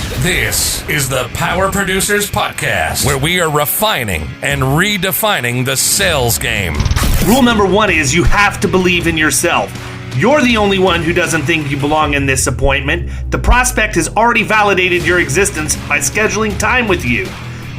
This is the Power Producers Podcast, where we are refining and redefining the sales game. Rule number one is you have to believe in yourself. You're the only one who doesn't think you belong in this appointment. The prospect has already validated your existence by scheduling time with you.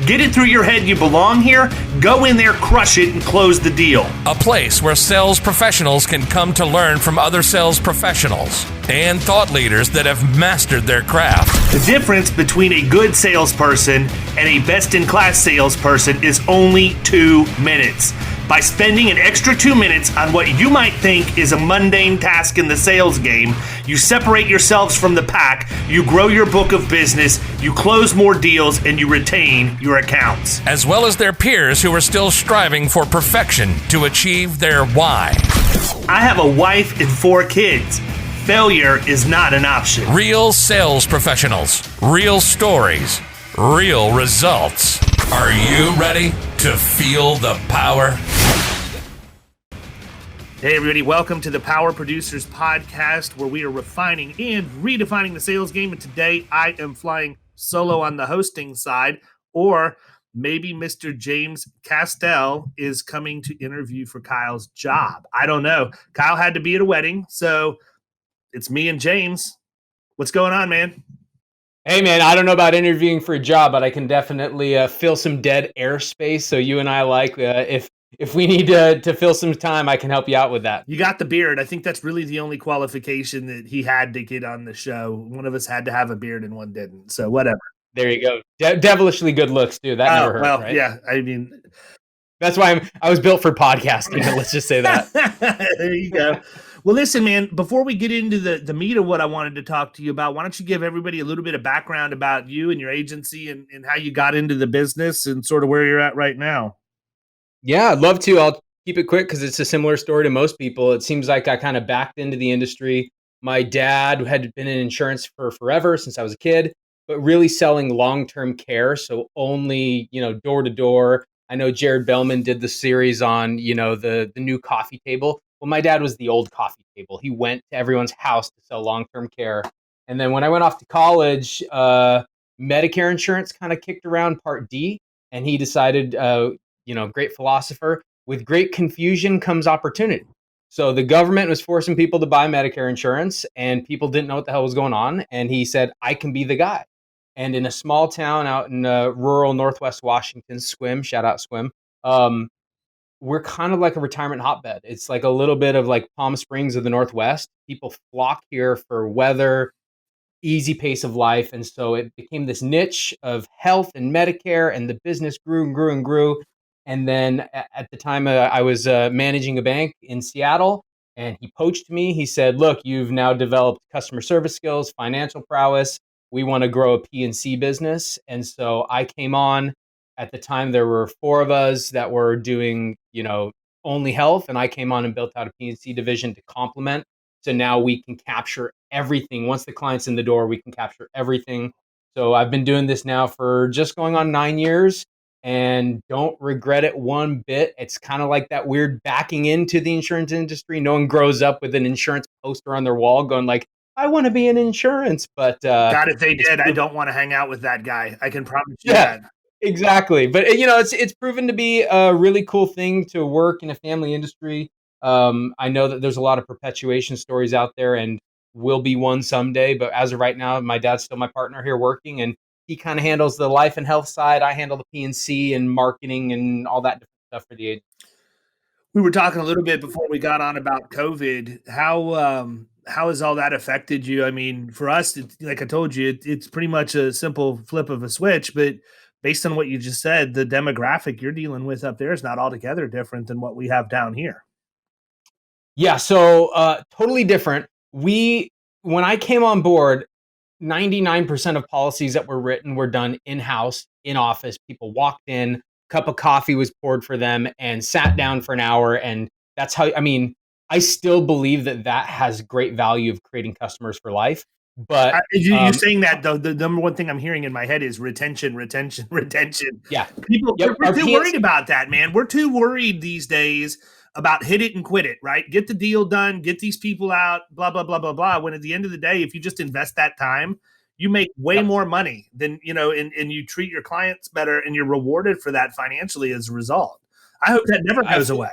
Get it through your head you belong here, go in there, crush it, and close the deal. A place where sales professionals can come to learn from other sales professionals and thought leaders that have mastered their craft. The difference between a good salesperson and a best-in-class salesperson is only 2 minutes. By spending an extra 2 minutes on what you might think is a mundane task in the sales game, you separate yourselves from the pack, you grow your book of business, you close more deals, and you retain your accounts. As well as their peers who are still striving for perfection to achieve their why. I have a wife and 4 kids. Failure is not an option. Real sales professionals, real stories, real results. Are you ready to feel the power? Hey everybody, welcome to the Power Producers Podcast, where we are refining and redefining the sales game. And today I am flying solo on the hosting side, or maybe Mr. James Castell is coming to interview for Kyle's job. I don't know. Kyle had to be at a wedding, so it's me and James. What's going on, man? Hey, man, I don't know about interviewing for a job, but I can definitely fill some dead airspace. So you and I if we need to fill some time, I can help you out with that. You got the beard. I think that's really the only qualification that he had to get on the show. One of us had to have a beard and one didn't. So whatever. There you go. Devilishly good looks, too. That never hurt, well, right? Yeah, I mean, that's why I was built for podcasting. Let's just say that. There you go. Well, listen, man, before we get into the meat of what I wanted to talk to you about, why don't you give everybody a little bit of background about you and your agency and how you got into the business and sort of where you're at right now? Yeah, I'd love to. I'll keep it quick because it's a similar story to most people. It seems like I kind of backed into the industry. My dad had been in insurance for forever since I was a kid, but really selling long-term care. So only, door to door. I know Jared Bellman did the series on, the new coffee table. Well, my dad was the old coffee table. He went to everyone's house to sell long-term care. And then when I went off to college, Medicare insurance kind of kicked around Part D. And he decided, great philosopher, with great confusion comes opportunity. So the government was forcing people to buy Medicare insurance and people didn't know what the hell was going on. And he said, I can be the guy. And in a small town out in rural Northwest Washington, Sequim, shout out Sequim, we're kind of like a retirement hotbed. It's like a little bit of like Palm Springs of the Northwest. People flock here for weather, easy pace of life. And so it became this niche of health and Medicare, and the business grew and grew and grew. And then at the time I was managing a bank in Seattle, and he poached me. He said, look, you've now developed customer service skills, financial prowess. We want to grow a P&C business. And so I came on. At the time, there were 4 of us that were doing, only health, and I came on and built out a P&C division to complement. So now we can capture everything. Once the client's in the door, we can capture everything. So I've been doing this now for just going on 9 years and don't regret it one bit. It's kind of like that weird backing into the insurance industry. No one grows up with an insurance poster on their wall going like, I want to be in insurance. But God, if they did, I don't want to hang out with that guy. I can promise you that. Exactly. But, it's proven to be a really cool thing to work in a family industry. I know that there's a lot of perpetuation stories out there and will be one someday. But as of right now, my dad's still my partner here working, and he kind of handles the life and health side. I handle the P&C and marketing and all that different stuff for the agency. We were talking a little bit before we got on about COVID. How has all that affected you? I mean, for us, like I told you, it's pretty much a simple flip of a switch, but based on what you just said, the demographic you're dealing with up there is not altogether different than what we have down here. Yeah, so totally different. When I came on board, 99% of policies that were written were done in-house, in office. People walked in, cup of coffee was poured for them, and sat down for an hour. And that's how, I still believe that has great value of creating customers for life. But you're saying that though, the number one thing I'm hearing in my head is retention. Yeah. We're too worried about that, man. We're too worried these days about hit it and quit it, right? Get the deal done, get these people out, blah, blah, blah, blah, blah. When at the end of the day, if you just invest that time, you make way more money than, and you treat your clients better, and you're rewarded for that financially as a result. I hope that never goes away.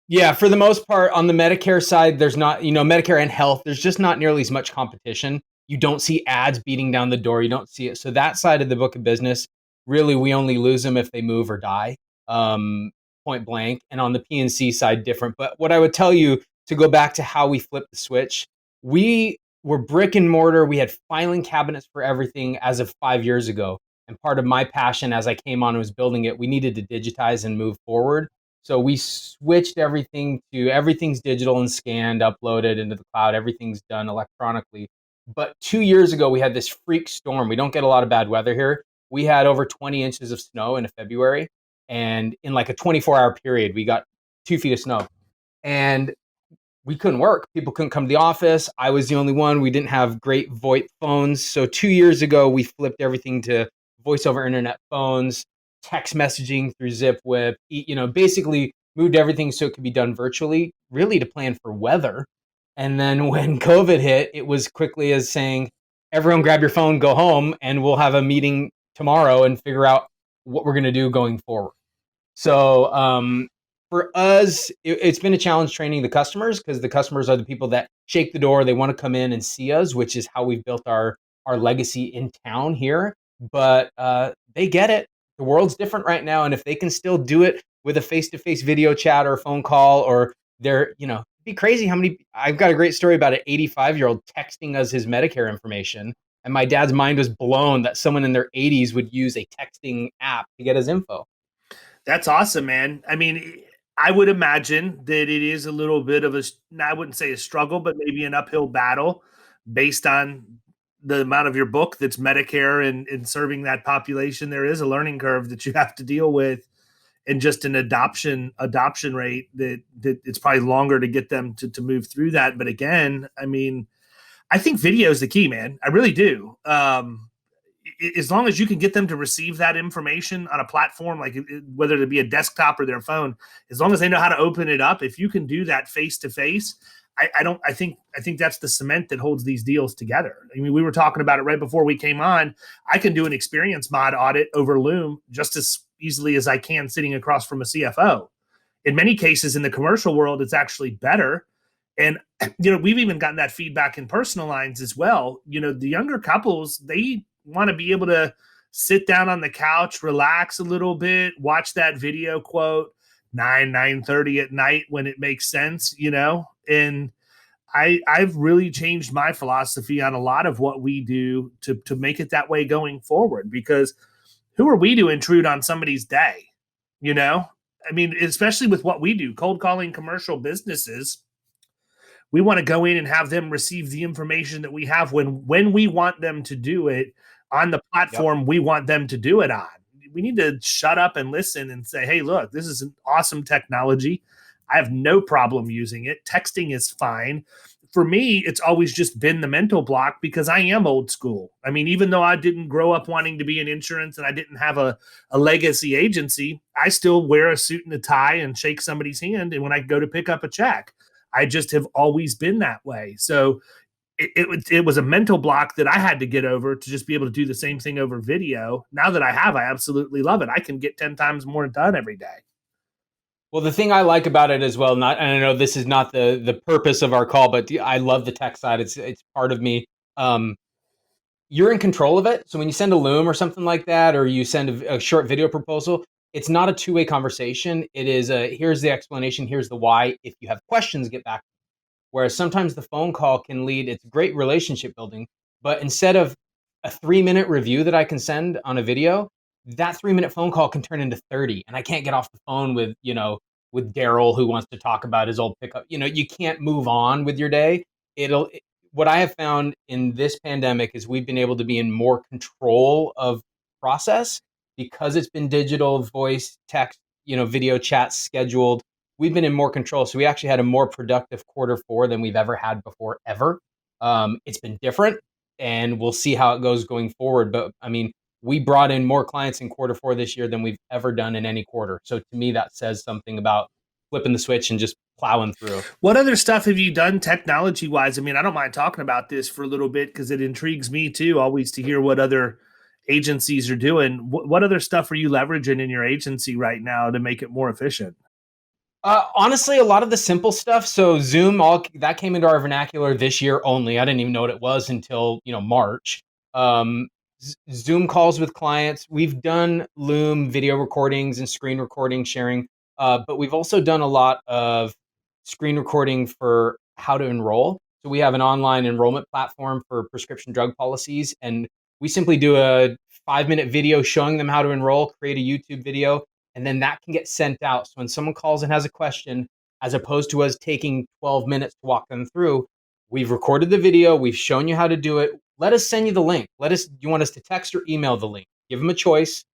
Yeah, for the most part, on the Medicare side, there's not, Medicare and health, there's just not nearly as much competition. You don't see ads beating down the door. You don't see it. So that side of the book of business, really, we only lose them if they move or die, point blank. And on the P&C side, different. But what I would tell you, to go back to how we flipped the switch, we were brick and mortar. We had filing cabinets for everything as of 5 years ago. And part of my passion as I came on was building it. We needed to digitize and move forward. So we switched everything to everything's digital and scanned, uploaded into the cloud. Everything's done electronically. But 2 years ago, we had this freak storm. We don't get a lot of bad weather here. We had over 20 inches of snow in February. And in like a 24-hour period, we got 2 feet of snow. And we couldn't work. People couldn't come to the office. I was the only one. We didn't have great VoIP phones. So 2 years ago, we flipped everything to voice over internet phones, text messaging through ZipWhip, basically moved everything so it could be done virtually, really to plan for weather. And then when COVID hit, it was quickly as saying, everyone grab your phone, go home, and we'll have a meeting tomorrow and figure out what we're going to do going forward. So for us, it's been a challenge training the customers, because the customers are the people that shake the door. They want to come in and see us, which is how we've built our legacy in town here. But they get it. The world's different right now. And if they can still do it with a face-to-face video chat or phone call, or they're, it'd be crazy how many, I've got a great story about an 85-year-old texting us his Medicare information. And my dad's mind was blown that someone in their 80s would use a texting app to get his info. That's awesome, man. I mean, I would imagine that it is a little bit of I wouldn't say a struggle, but maybe an uphill battle based on the amount of your book that's Medicare and serving that population. There is a learning curve that you have to deal with, and just an adoption rate that it's probably longer to get them to move through that. But again, I mean, I think video is the key, man. I really do. As long as you can get them to receive that information on a platform, like whether it be a desktop or their phone, as long as they know how to open it up, if you can do that face to face, I think that's the cement that holds these deals together. I mean, we were talking about it right before we came on. I can do an experience mod audit over Loom just as easily as I can sitting across from a CFO. In many cases in the commercial world, it's actually better. And, we've even gotten that feedback in personal lines as well. The younger couples, they want to be able to sit down on the couch, relax a little bit, watch that video quote 9:30 at night when it makes sense, and I've really changed my philosophy on a lot of what we do to make it that way going forward, because who are we to intrude on somebody's day? I mean, especially with what we do, cold calling commercial businesses. We want to go in and have them receive the information that we have when we want them to do it on the platform we want them to do it on. We need to shut up and listen and say, hey, look, this is an awesome technology. I have no problem using it. Texting is fine. For me, it's always just been the mental block because I am old school. I mean, even though I didn't grow up wanting to be in insurance and I didn't have a legacy agency, I still wear a suit and a tie and shake somebody's hand. And when I go to pick up a check, I just have always been that way. So it was a mental block that I had to get over to just be able to do the same thing over video. Now that I absolutely love it. I can get 10 times more done every day. Well, the thing I like about it as well, and I know this is not the purpose of our call, but I love the tech side. It's part of me. You're in control of it. So when you send a Loom or something like that, or you send a short video proposal, it's not a two-way conversation. It is here's the explanation, here's the why. If you have questions, get back. Whereas sometimes the phone call can lead, it's great relationship building, but instead of a 3-minute review that I can send on a video, that 3-minute phone call can turn into 30, and I can't get off the phone with Daryl who wants to talk about his old pickup. You can't move on with your day. What I have found in this pandemic is we've been able to be in more control of process because it's been digital, voice, text, video chat scheduled. We've been in more control. So we actually had a more productive Q4 than we've ever had before, ever. It's been different, and we'll see how it goes going forward. But I mean, we brought in more clients in Q4 this year than we've ever done in any quarter. So to me, that says something about flipping the switch and just plowing through. What other stuff have you done technology wise? I mean, I don't mind talking about this for a little bit because it intrigues me too, always to hear what other agencies are doing. What other stuff are you leveraging in your agency right now to make it more efficient? Honestly, a lot of the simple stuff. So Zoom, all that came into our vernacular this year only. I didn't even know what it was until March. Zoom calls with clients. We've done Loom video recordings and screen recording sharing, but we've also done a lot of screen recording for how to enroll. So we have an online enrollment platform for prescription drug policies, and we simply do a 5-minute video showing them how to enroll, create a YouTube video, and then that can get sent out. So when someone calls and has a question, as opposed to us taking 12 minutes to walk them through, we've recorded the video, we've shown you how to do it. Let us send you the link. You want us to text or email the link? Give them a choice.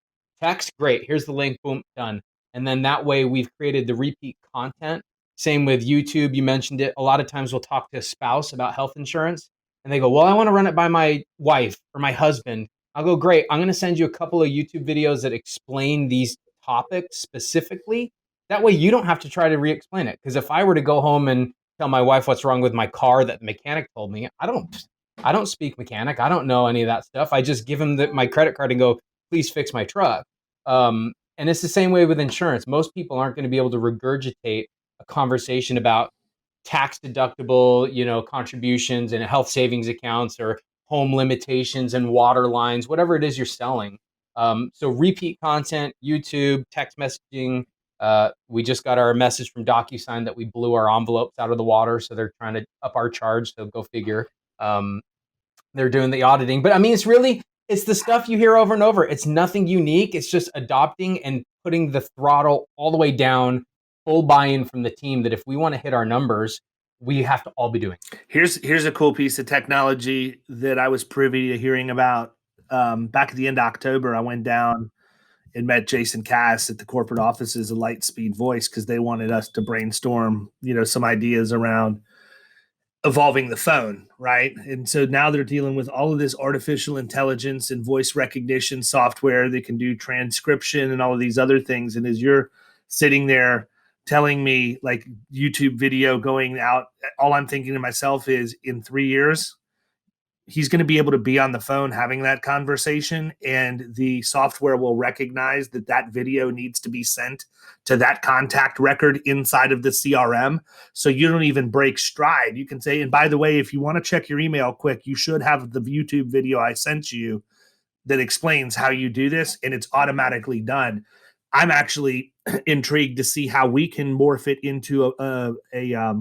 Text, great. Here's the link, boom, done. And then that way we've created the repeat content. Same with YouTube. You mentioned it. A lot of times we'll talk to a spouse about health insurance and they go, well, I want to run it by my wife or my husband. I'll go, great. I'm going to send you a couple of YouTube videos that explain these topics specifically. That way you don't have to try to re-explain it. Because if I were to go home and tell my wife what's wrong with my car that the mechanic told me, I don't speak mechanic. I don't know any of that stuff. I just give him my credit card and go, please fix my truck. And it's the same way with insurance. Most people aren't going to be able to regurgitate a conversation about tax deductible, contributions and health savings accounts or home limitations and water lines, whatever it is you're selling. So repeat content, YouTube, text messaging. We just got our message from DocuSign that we blew our envelopes out of the water. So they're trying to up our charge. So go figure. They're doing the auditing. But I mean, it's the stuff you hear over and over. It's nothing unique. It's just adopting and putting the throttle all the way down, full buy-in from the team that if we want to hit our numbers, we have to all be doing. Here's a cool piece of technology that I was privy to hearing about back at the end of October. I went down and met Jason Castell at the corporate offices of Lightspeed Voice because they wanted us to brainstorm, some ideas around evolving the phone, right? And so now they're dealing with all of this artificial intelligence and voice recognition software that can do transcription and all of these other things. And as you're sitting there telling me like YouTube video going out, all I'm thinking to myself is in 3 years, he's going to be able to be on the phone having that conversation and the software will recognize that video needs to be sent to that contact record inside of the CRM. So you don't even break stride. You can say, and by the way, if you want to check your email quick, you should have the YouTube video I sent you that explains how you do this, and it's automatically done. I'm actually intrigued to see how we can morph it into a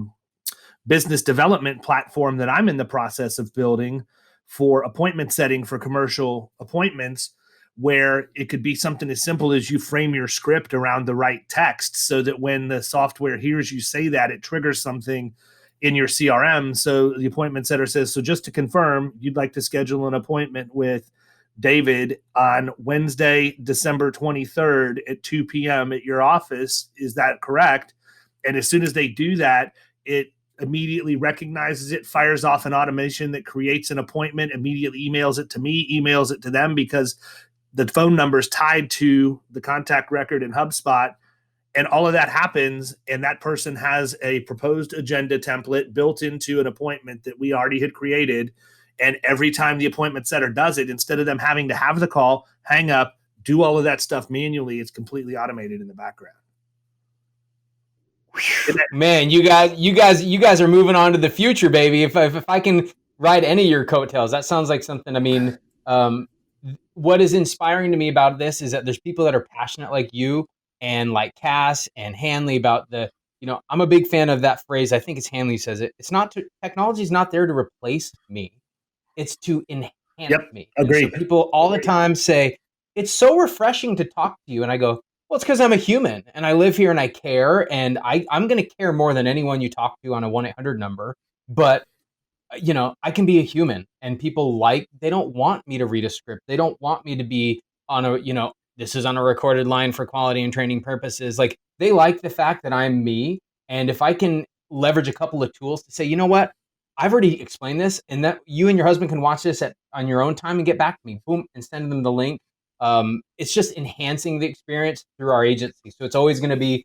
business development platform that I'm in the process of building for appointment setting for commercial appointments, where it could be something as simple as you frame your script around the right text so that when the software hears you say that, it triggers something in your CRM. So the appointment setter says, so just to confirm, you'd like to schedule an appointment with David on Wednesday, December 23rd at 2 p.m. at your office. Is that correct? And as soon as they do that, it immediately recognizes it, fires off an automation that creates an appointment, immediately emails it to me, emails it to them because the phone number is tied to the contact record in HubSpot. And all of that happens, and that person has a proposed agenda template built into an appointment that we already had created. And every time the appointment setter does it, instead of them having to have the call, hang up, do all of that stuff manually, it's completely automated in the background. Man, you guys are moving on to the future, baby. If I can ride any of your coattails, that sounds like something. I mean, what is inspiring to me about this is that there's people that are passionate like you and like Cass and Hanley about I'm a big fan of that phrase. I think it's Hanley says it. Technology is not there to replace me. It's to enhance me. Agreed. So people all the time say, it's so refreshing to talk to you. And I go, well, it's because I'm a human and I live here and I care. And I'm going to care more than anyone you talk to on a 1-800 number. But, I can be a human, and people they don't want me to read a script. They don't want me to be on this is on a recorded line for quality and training purposes. Like, they like the fact that I'm me. And if I can leverage a couple of tools to say, you know what, I've already explained this, and that you and your husband can watch this on your own time and get back to me, boom, and send them the link. It's just enhancing the experience through our agency. So it's always going to be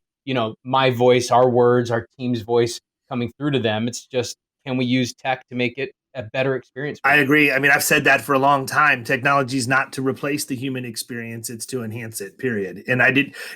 my voice, our words, our team's voice coming through to them. It's just, can we use tech to make it a better experience for I them? agree. I mean, I've said that for a long time. Technology is not to replace the human experience, it's to enhance it, period. And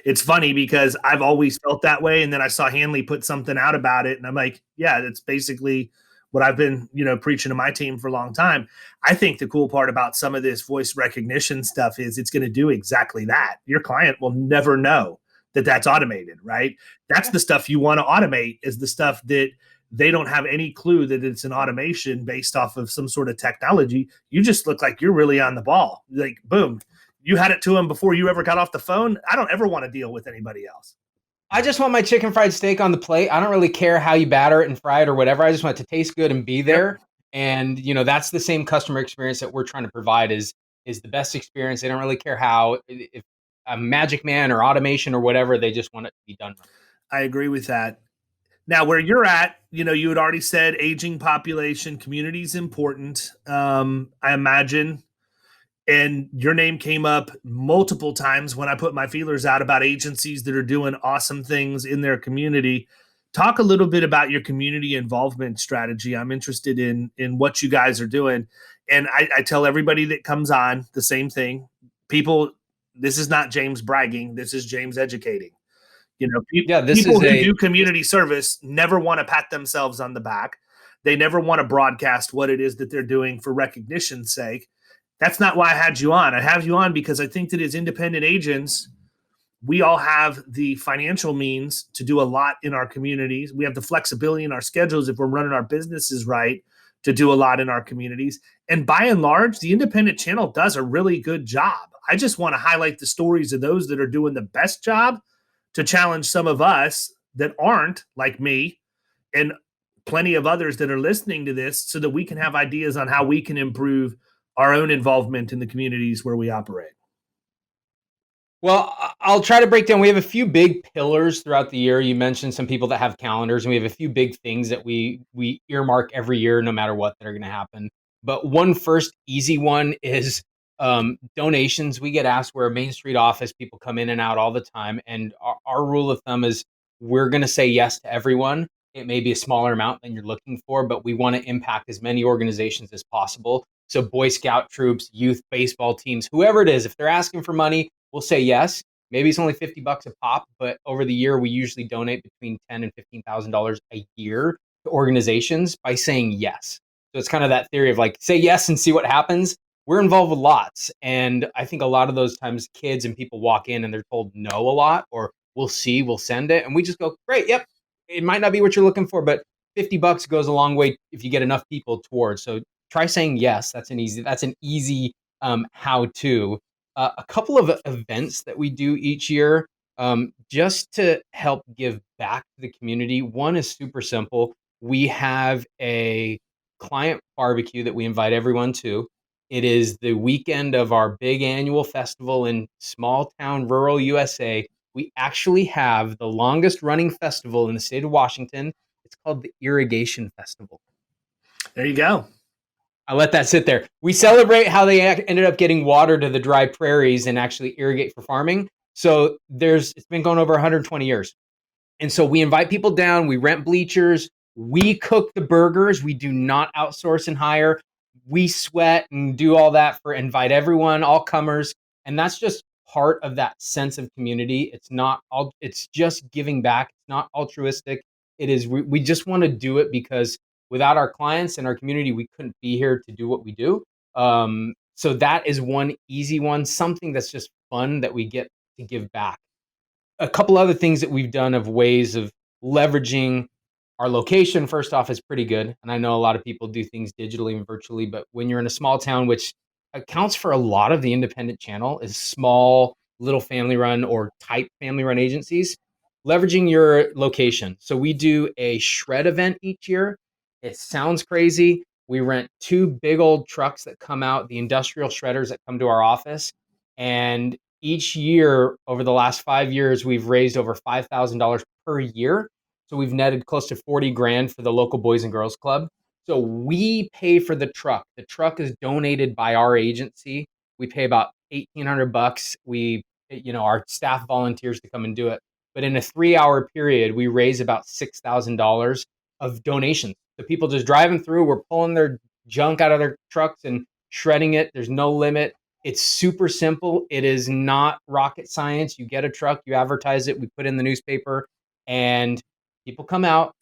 it's funny because I've always felt that way. And then I saw Hanley put something out about it. And I'm like, yeah, that's basically what I've been, preaching to my team for a long time. I think the cool part about some of this voice recognition stuff is it's going to do exactly that. Your client will never know that that's automated, right? That's the stuff you want to automate, is the stuff that they don't have any clue that it's an automation based off of some sort of technology. You just look like you're really on the ball. Like, boom, you had it to them before you ever got off the phone. I don't ever want to deal with anybody else. I just want my chicken fried steak on the plate. I don't really care how you batter it and fry it or whatever. I just want it to taste good and be there. Yep. And that's the same customer experience that we're trying to provide is the best experience. They don't really care how, if a magic man or automation or whatever, they just want it to be done right. I agree with that. Now, where you're at, you had already said aging population, community is important. I imagine. And your name came up multiple times when I put my feelers out about agencies that are doing awesome things in their community. Talk a little bit about your community involvement strategy. I'm interested in what you guys are doing. And I tell everybody that comes on the same thing. People, this is not James bragging. This is James educating. People who do community service never want to pat themselves on the back. They never want to broadcast what it is that they're doing for recognition's sake. That's not why I had you on. I have you on because I think that as independent agents, we all have the financial means to do a lot in our communities. We have the flexibility in our schedules if we're running our businesses right to do a lot in our communities. And by and large, the independent channel does a really good job. I just want to highlight the stories of those that are doing the best job to challenge some of us that aren't, like me and plenty of others that are listening to this, so that we can have ideas on how we can improve our own involvement in the communities where we operate. Well, I'll try to break down. We have a few big pillars throughout the year. You mentioned some people that have calendars, and we have a few big things that we earmark every year, no matter what, that are going to happen. But one first easy one is donations. We get asked, we're a Main Street office. People come in and out all the time. And our rule of thumb is we're going to say yes to everyone. It may be a smaller amount than you're looking for, but we want to impact as many organizations as possible. So Boy Scout troops, youth baseball teams, whoever it is, if they're asking for money, we'll say yes. Maybe it's only $50 a pop, but over the year, we usually donate between $10,000 and $15,000 a year to organizations by saying yes. So it's kind of that theory of like, say yes and see what happens. We're involved with lots. And I think a lot of those times kids and people walk in and they're told no a lot, or we'll see, we'll send it. And we just go, great, yep. It might not be what you're looking for, but $50 goes a long way if you get enough people towards. So try saying yes. That's an easy how-to. A couple of events that we do each year just to help give back to the community. One is super simple. We have a client barbecue that we invite everyone to. It is the weekend of our big annual festival in small town, rural USA. We actually have the longest running festival in the state of Washington. It's called the Irrigation Festival. There you go. I let that sit there. We celebrate how they ended up getting water to the dry prairies and actually irrigate for farming. So it's been going over 120 years. And so we invite people down, we rent bleachers, we cook the burgers, we do not outsource and hire. We sweat and do all that invite everyone, all comers. And that's just part of that sense of community. It's just giving back. It's not altruistic. It is, we just want to do it because without our clients and our community, we couldn't be here to do what we do. So that is one easy one, something that's just fun that we get to give back. A couple other things that we've done of ways of leveraging our location, first off, is pretty good. And I know a lot of people do things digitally and virtually, but when you're in a small town, which accounts for a lot of the independent channel, is small, little family run or type family run agencies, leveraging your location. So we do a shred event each year. It sounds crazy. We rent 2 big old trucks that come out, the industrial shredders that come to our office. And each year over the last 5 years, we've raised over $5,000 per year. So we've netted close to 40 grand for the local Boys and Girls Club. So we pay for the truck. The truck is donated by our agency. We pay about $1,800. Our staff volunteers to come and do it. but in a 3-hour period, we raise about $6,000 of donations. The people just driving through, we're pulling their junk out of their trucks and shredding it. There's no limit. It's super simple. It is not rocket science. You get a truck, you advertise it, we put in the newspaper, and people come out.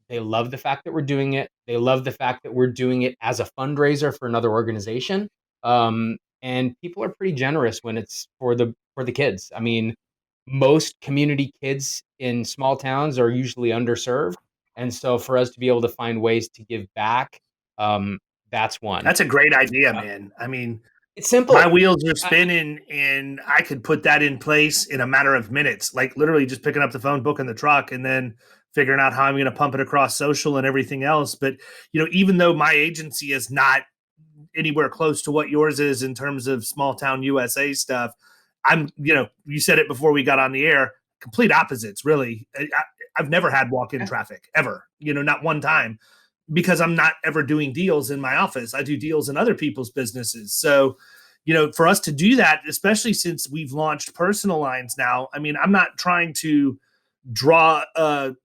They love the fact that we're doing it. They love the fact that we're doing it as a fundraiser for another organization. And people are pretty generous when it's for the kids. I mean, most community kids in small towns are usually underserved. And so for us to be able to find ways to give back, that's one. That's a great idea, man. I mean, it's simple. My wheels are spinning, and I could put that in place in a matter of minutes, like literally just picking up the phone, booking the truck, and then figuring out how I'm going to pump it across social and everything else. But, even though my agency is not anywhere close to what yours is in terms of small town USA stuff, I'm, you said it before we got on the air, complete opposites, really. I've never had walk-in traffic ever, not one time, because I'm not ever doing deals in my office. I do deals in other people's businesses. So, for us to do that, especially since we've launched personal lines now, I mean, I'm not trying to draw a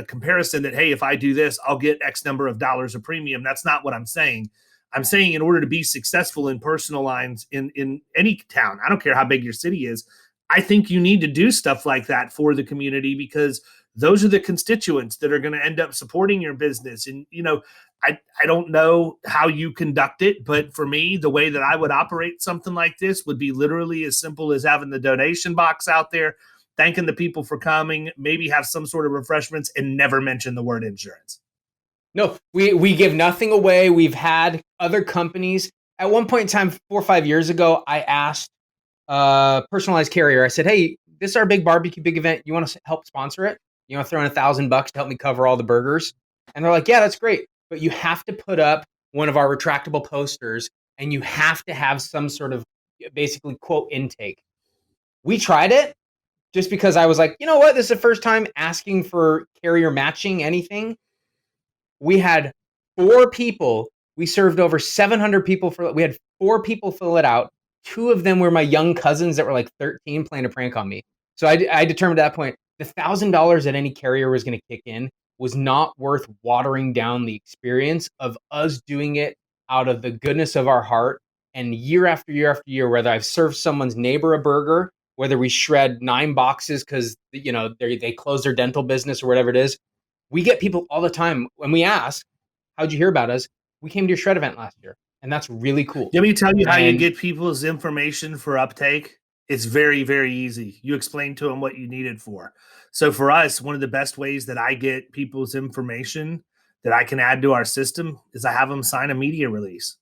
comparison that, hey, if I do this, I'll get X number of dollars of premium. That's not what I'm saying. I'm saying in order to be successful in personal lines in any town, I don't care how big your city is, I think you need to do stuff like that for the community, because those are the constituents that are going to end up supporting your business. And, I don't know how you conduct it, but for me, the way that I would operate something like this would be literally as simple as having the donation box out there, thanking the people for coming, maybe have some sort of refreshments, and never mention the word insurance. No, we give nothing away. We've had other companies. At one point in time, 4 or 5 years ago, I asked Personalized Carrier, I said, hey, this is our big barbecue, big event. You want to help sponsor it? You want to throw in $1,000 to help me cover all the burgers? And they're like, yeah, that's great. But you have to put up one of our retractable posters, and you have to have some sort of basically quote intake. We tried it just because I was like, you know what? This is the first time asking for carrier matching anything. We had 4 people. We served over 700 people. We had 4 people fill it out. 2 of them were my young cousins that were like 13 playing a prank on me. So I determined at that point, the $1,000 that any carrier was going to kick in was not worth watering down the experience of us doing it out of the goodness of our heart. And year after year after year, whether I've served someone's neighbor a burger, whether we shred 9 boxes because they close their dental business or whatever it is, we get people all the time when we ask, how'd you hear about us? We came to your shred event last year. And that's really cool. Let me tell you how you get people's information for uptake. It's very, very easy. You explain to them what you need it for. So for us, one of the best ways that I get people's information that I can add to our system is I have them sign a media release.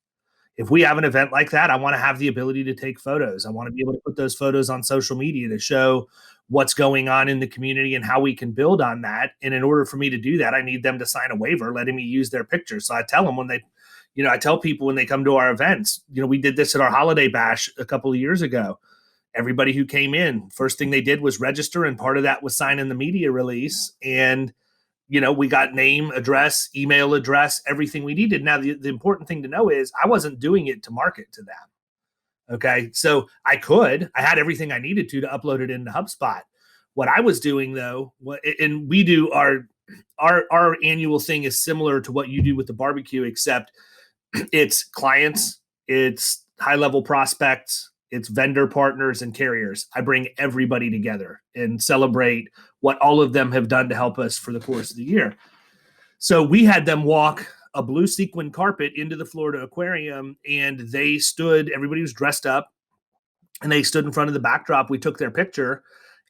If we have an event like that, I want to have the ability to take photos. I want to be able to put those photos on social media to show what's going on in the community and how we can build on that. And in order for me to do that, I need them to sign a waiver letting me use their pictures. So I tell them I tell people when they come to our events, we did this at our holiday bash a couple of years ago. Everybody who came in, first thing they did was register, and part of that was signing the media release. And, we got name, address, email address, everything we needed. Now, the important thing to know is I wasn't doing it to market to them. Okay. So I had everything I needed to upload it into HubSpot. What I was doing though, and we do our annual thing is similar to what you do with the barbecue, except it's clients, it's high-level prospects, it's vendor partners and carriers. I bring everybody together and celebrate what all of them have done to help us for the course of the year. So we had them walk a blue sequin carpet into the Florida Aquarium, and everybody was dressed up, and they stood in front of the backdrop. We took their picture.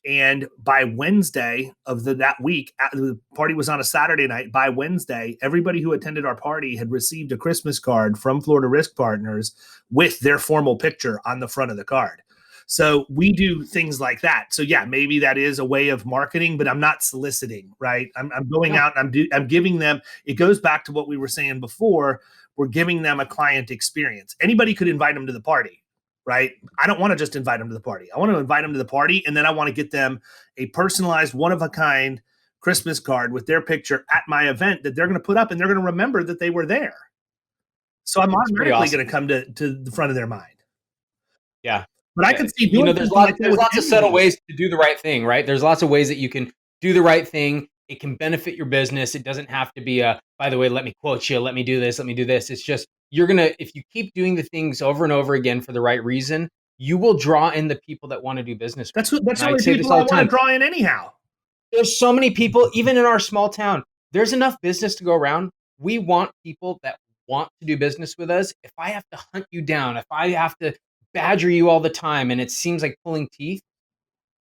And by Wednesday of that week, the party was on a Saturday night. By Wednesday, everybody who attended our party had received a Christmas card from Florida Risk Partners with their formal picture on the front of the card. So we do things like that. So yeah, maybe that is a way of marketing, but I'm not soliciting, right? I'm going out and I'm giving them, it goes back to what we were saying before. We're giving them a client experience. Anybody could invite them to the party. Right? I don't want to just invite them to the party. I want to invite them to the party, and then I want to get them a personalized, one-of-a-kind Christmas card with their picture at my event that they're going to put up, and they're going to remember that they were there. So I'm automatically going to come to the front of their mind. Yeah. But I can see doing there's lots of subtle ways to do the right thing, right? There's lots of ways that you can do the right thing. It can benefit your business. It doesn't have to be by the way, let me quote you, let me do this, let me do this. It's just, if you keep doing the things over and over again for the right reason, you will draw in the people that want to do business. That's the I only say this people all I the want to time. draw in anyhow. There's so many people, even in our small town, there's enough business to go around. We want people that want to do business with us. If I have to hunt you down, if I have to badger you all the time and it seems like pulling teeth,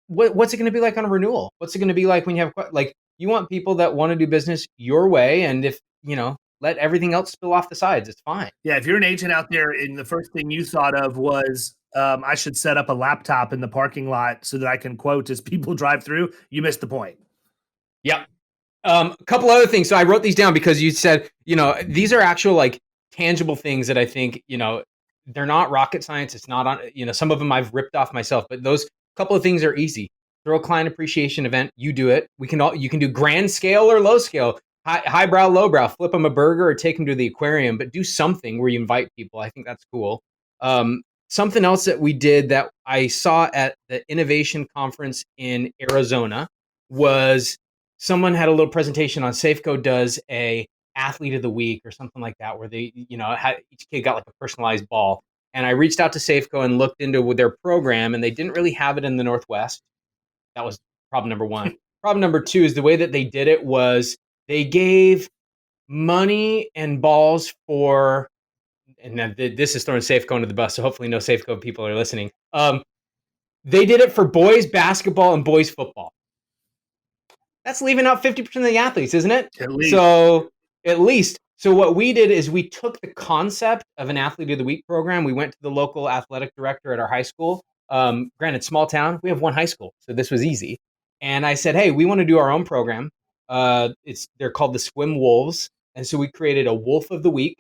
what's it going to be like on a renewal? What's it going to be like when you have, like, you want people that want to do business your way. And if, let everything else spill off the sides, it's fine. Yeah. If you're an agent out there and the first thing you thought of was, I should set up a laptop in the parking lot so that I can quote as people drive through, you missed the point. Yep. A couple other things. So I wrote these down because you said, these are actual, like, tangible things that I think, they're not rocket science. It's not on, some of them I've ripped off myself, but those couple of things are easy. Throw a client appreciation event. You do it. You can do grand scale or low scale, highbrow, lowbrow, flip them a burger or take them to the aquarium, but do something where you invite people. I think that's cool. Something else that we did that I saw at the innovation conference in Arizona was someone had a little presentation on Safeco does a athlete of the week or something like that, where they, each kid got like a personalized ball. And I reached out to Safeco and looked into their program, and they didn't really have it in the Northwest. That was problem number one. Problem number two is the way that they did it was they gave money and balls for, and this is throwing Safeco under the bus, so hopefully no Safeco people are listening. They did it for boys basketball and boys football. That's leaving out 50% of the athletes, isn't it? At least. So at least. So what we did is we took the concept of an athlete of the week program. We went to the local athletic director at our high school. Granted, small town, we have one high school, so this was easy. And I said, hey, we want to do our own program. They're called the Sequim Wolves. And so we created a Wolf of the Week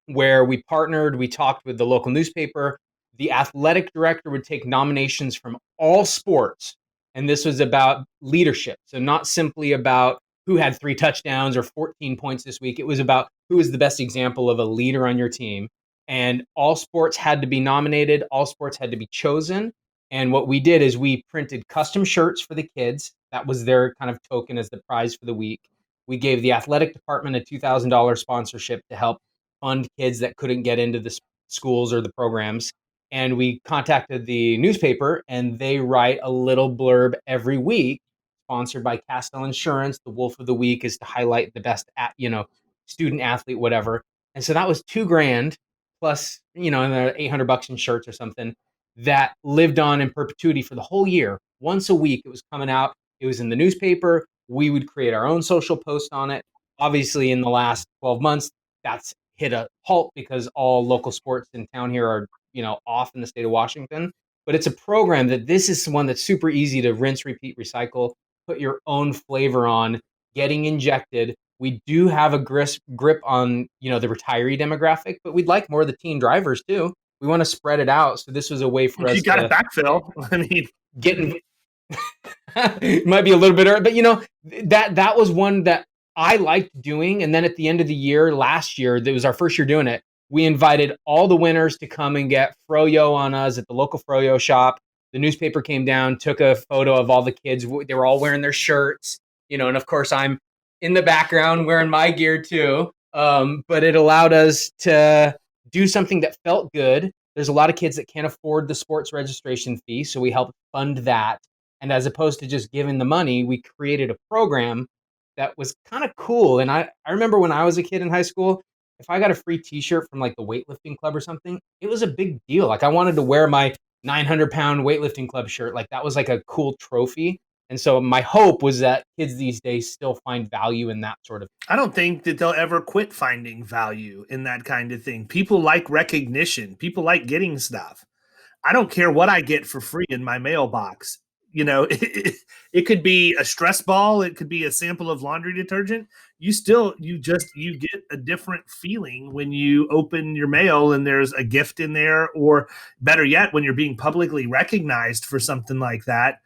where we talked with the local newspaper. The athletic director would take nominations from all sports. And this was about leadership. So not simply about who had 3 touchdowns or 14 points this week. It was about who is the best example of a leader on your team. And all sports had to be nominated. All sports had to be chosen. And what we did is we printed custom shirts for the kids. That was their kind of token as the prize for the week. We gave the athletic department a $2,000 sponsorship to help fund kids that couldn't get into the schools or the programs. And we contacted the newspaper, and they write a little blurb every week, sponsored by Castell Insurance. The Wolf of the Week is to highlight the best, student athlete, whatever. And so that was $2,000 plus, $800 in shirts or something that lived on in perpetuity for the whole year. Once a week, it was coming out. It was in the newspaper. We would create our own social post on it. Obviously, in the last 12 months, that's hit a halt because all local sports in town here are, off in the state of Washington. But it's a program this is one that's super easy to rinse, repeat, recycle, put your own flavor on, getting injected. We do have a grip on, the retiree demographic, but we'd like more of the teen drivers too. We want to spread it out. So this was a way for us you got to backfill. I mean, it might be a little bit early, but that was one that I liked doing. And then at the end of the year, last year, that was our first year doing it. We invited all the winners to come and get froyo on us at the local froyo shop. The newspaper came down, took a photo of all the kids. They were all wearing their shirts, and of course I'm in the background wearing my gear too. But it allowed us to do something that felt good. There's a lot of kids that can't afford the sports registration fee, so we helped fund that. And as opposed to just giving the money, we created a program that was kind of cool. And I remember when I was a kid in high school, if I got a free t-shirt from like the weightlifting club or something, it was a big deal. Like I wanted to wear my 900-pound weightlifting club shirt. Like that was like a cool trophy. And so my hope was that kids these days still find value in that sort of thing. I don't think that they'll ever quit finding value in that kind of thing. People like recognition. People like getting stuff. I don't care what I get for free in my mailbox. It could be a stress ball. It could be a sample of laundry detergent. You get a different feeling when you open your mail and there's a gift in there, or better yet, when you're being publicly recognized for something like that.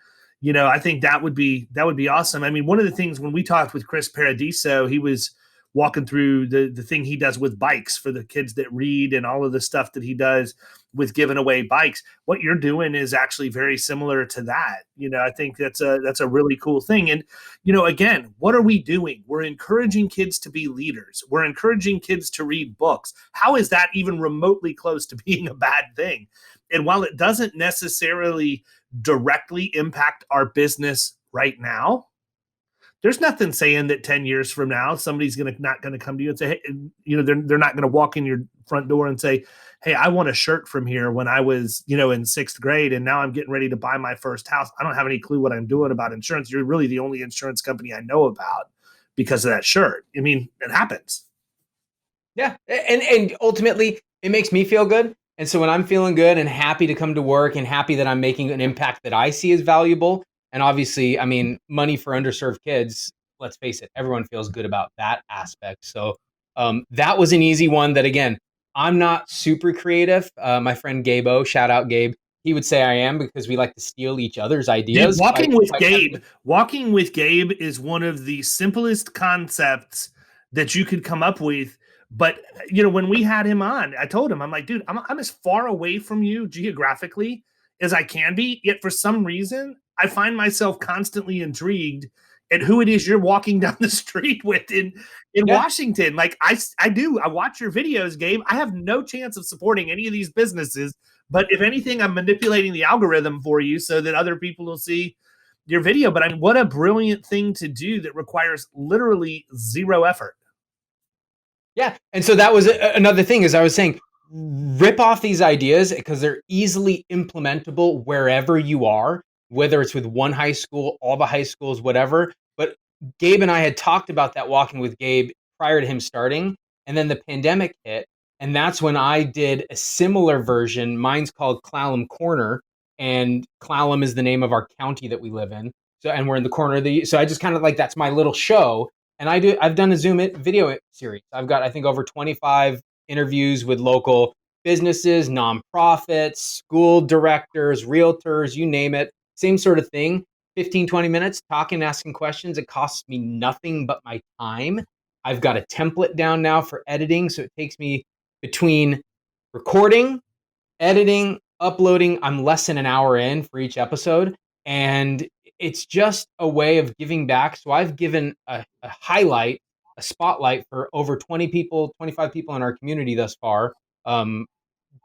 I think that would be awesome. I mean, one of the things when we talked with Chris Paradiso, he was walking through the thing he does with bikes for the kids that read and all of the stuff that he does with giving away bikes. What you're doing is actually very similar to that. I think that's a really cool thing. And, again, what are we doing? We're encouraging kids to be leaders. We're encouraging kids to read books. How is that even remotely close to being a bad thing? And while it doesn't necessarily directly impact our business right now, there's nothing saying that 10 years from now, somebody's not going to come to you and say, hey, they're not going to walk in your front door and say, hey, I want a shirt from here when I was, in sixth grade, and now I'm getting ready to buy my first house. I don't have any clue what I'm doing about insurance. You're really the only insurance company I know about because of that shirt. I mean, it happens. Yeah. And ultimately, it makes me feel good. And so when I'm feeling good and happy to come to work and happy that I'm making an impact that I see as valuable, and obviously, I mean, money for underserved kids, let's face it, everyone feels good about that aspect. So that was an easy one that, again, I'm not super creative. My friend Gabe, shout out Gabe, he would say I am because we like to steal each other's ideas. Dude, walking with Gabe is one of the simplest concepts that you could come up with. But, when we had him on, I told him, I'm like, dude, I'm as far away from you geographically as I can be. Yet for some reason, I find myself constantly intrigued at who it is you're walking down the street with in Washington. Like I do. I watch your videos, Gabe. I have no chance of supporting any of these businesses. But if anything, I'm manipulating the algorithm for you so that other people will see your video. But what a brilliant thing to do that requires literally zero effort. Yeah. And so that was another thing, as I was saying, rip off these ideas because they're easily implementable wherever you are, whether it's with one high school, all the high schools, whatever. But Gabe and I had talked about that walking with Gabe prior to him starting. And then the pandemic hit. And that's when I did a similar version. Mine's called Clallam Corner. And Clallam is the name of our county that we live in. So, and we're in the corner of so I just kind of like, that's my little show. And I've done a Zoom video series. I've got, I think, over 25 interviews with local businesses, nonprofits, school directors, realtors, you name it. Same sort of thing. 15, 20 minutes talking, asking questions. It costs me nothing but my time. I've got a template down now for editing. So it takes me between recording, editing, uploading. I'm less than an hour in for each episode. And it's just a way of giving back. So I've given a highlight, a spotlight for over 20 people, 25 people in our community thus far,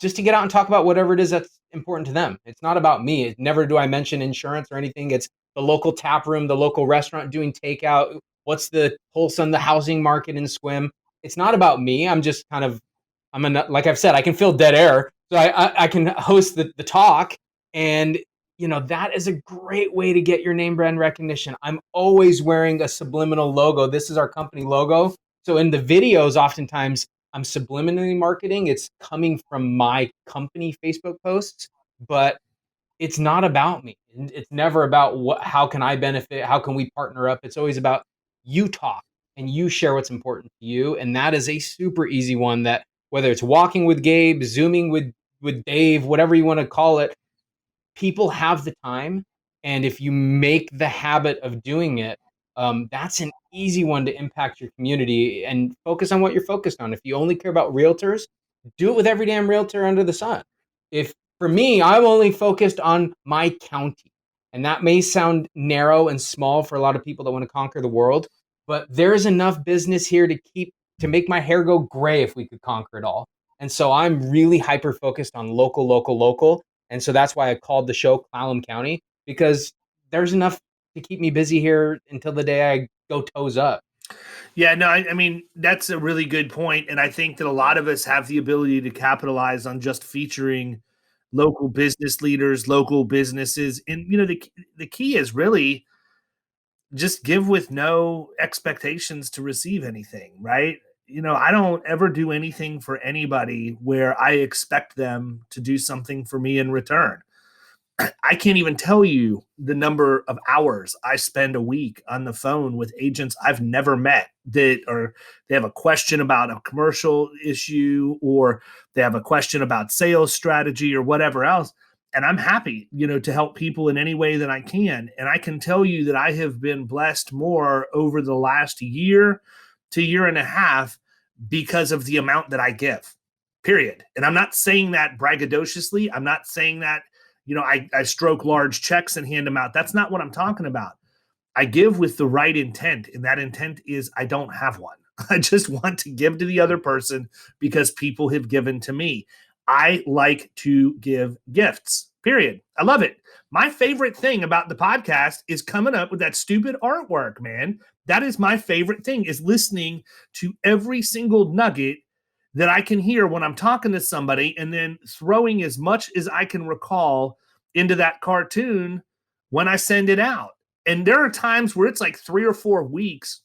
just to get out and talk about whatever it is that's important to them. It's not about me. Never do I mention insurance or anything. It's the local tap room, the local restaurant doing takeout. What's the pulse on the housing market in Sequim? It's not about me. I'm just kind of, like I've said, I can fill dead air. So I can host the talk. And that is a great way to get your name brand recognition. I'm always wearing a subliminal logo. This is our company logo. So in the videos, oftentimes I'm subliminally marketing. It's coming from my company Facebook posts, but it's not about me. It's never about how can I benefit? How can we partner up? It's always about you talk and you share what's important to you. And that is a super easy one that whether it's walking with Gabe, Zooming with Dave, whatever you want to call it, people have the time. And if you make the habit of doing it, that's an easy one to impact your community and focus on what you're focused on. If you only care about realtors, do it with every damn realtor under the sun. If for me, I'm only focused on my county, and that may sound narrow and small for a lot of people that want to conquer the world, but there's enough business here to make my hair go gray if we could conquer it all. And so I'm really hyper focused on local. And so that's why I called the show Clallam County, because there's enough to keep me busy here until the day I go toes up. Yeah, no, I mean, that's a really good point. And I think that a lot of us have the ability to capitalize on just featuring local business leaders, local businesses. And, the key is really just give with no expectations to receive anything, right? I don't ever do anything for anybody where I expect them to do something for me in return. I can't even tell you the number of hours I spend a week on the phone with agents I've never met or they have a question about a commercial issue or they have a question about sales strategy or whatever else. And I'm happy, to help people in any way that I can. And I can tell you that I have been blessed more over the last year to year and a half because of the amount that I give. period. And I'm not saying that braggadociously. I'm not saying that, I stroke large checks and hand them out. That's not what I'm talking about. I give with the right intent, and that intent is I don't have one. I just want to give to the other person because people have given to me. I like to give gifts, period. I love it. My favorite thing about the podcast is coming up with that stupid artwork, man. That is my favorite thing, is listening to every single nugget that I can hear when I'm talking to somebody and then throwing as much as I can recall into that cartoon when I send it out. And there are times where it's like 3 or 4 weeks